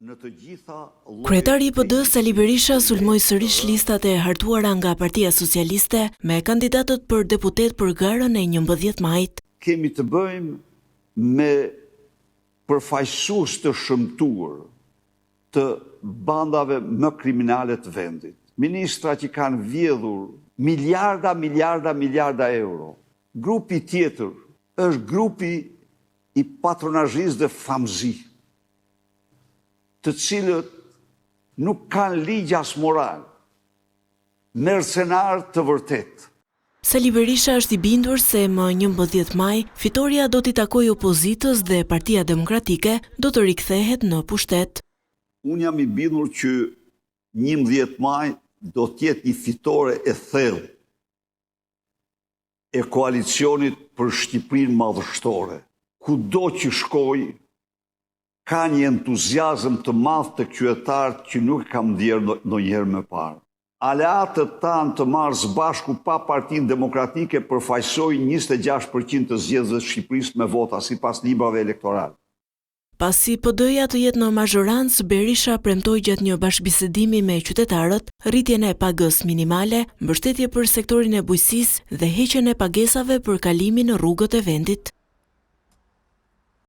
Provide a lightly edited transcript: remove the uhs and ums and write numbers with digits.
Në të gjitha Kryetari i PD Sali Berisha sulmoi sërish listat e hartuara nga Partia Socialiste me kandidatët për deputet për garën e 11 majit. Kemi të bëjmë me përfaqësues të shëmtuar të bandave më kriminale të vendit. Ministra që kanë vjedhur miliarda euro. Grupi tjetër është grupi i patronazhis dhe famzi, të cilët nuk kanë ligj as moral, mercenar të vërtet. Sali Berisha është i bindur se më 11 maj fitoria do t'i takojë opozitës dhe Partia Demokratike do të rikthehet në pushtet. Unë jam i bindur që 11 maj do t'jetë një fitore e thellë e koalicionit për Shqipërinë madhështore. Kudo që shkoj, ka një entuziazëm të madh të qytetarët që nuk kam ndjerë ndonjëherë më parë. Aleatët tanë të marrë së bashku pa Partinë Demokratike përfaqësojnë 26% të zgjedhësve të Shqipërisë me vota sipas librave elektorale. Pasi PD-ja të jetë në mazhorancë, Berisha premtoi gjatë një bashkëbisedimi me qytetarët rritjen e pagës minimale, mbështetje për sektorin e bujqësisë dhe heqjen e pagesave për kalimin në rrugët e vendit.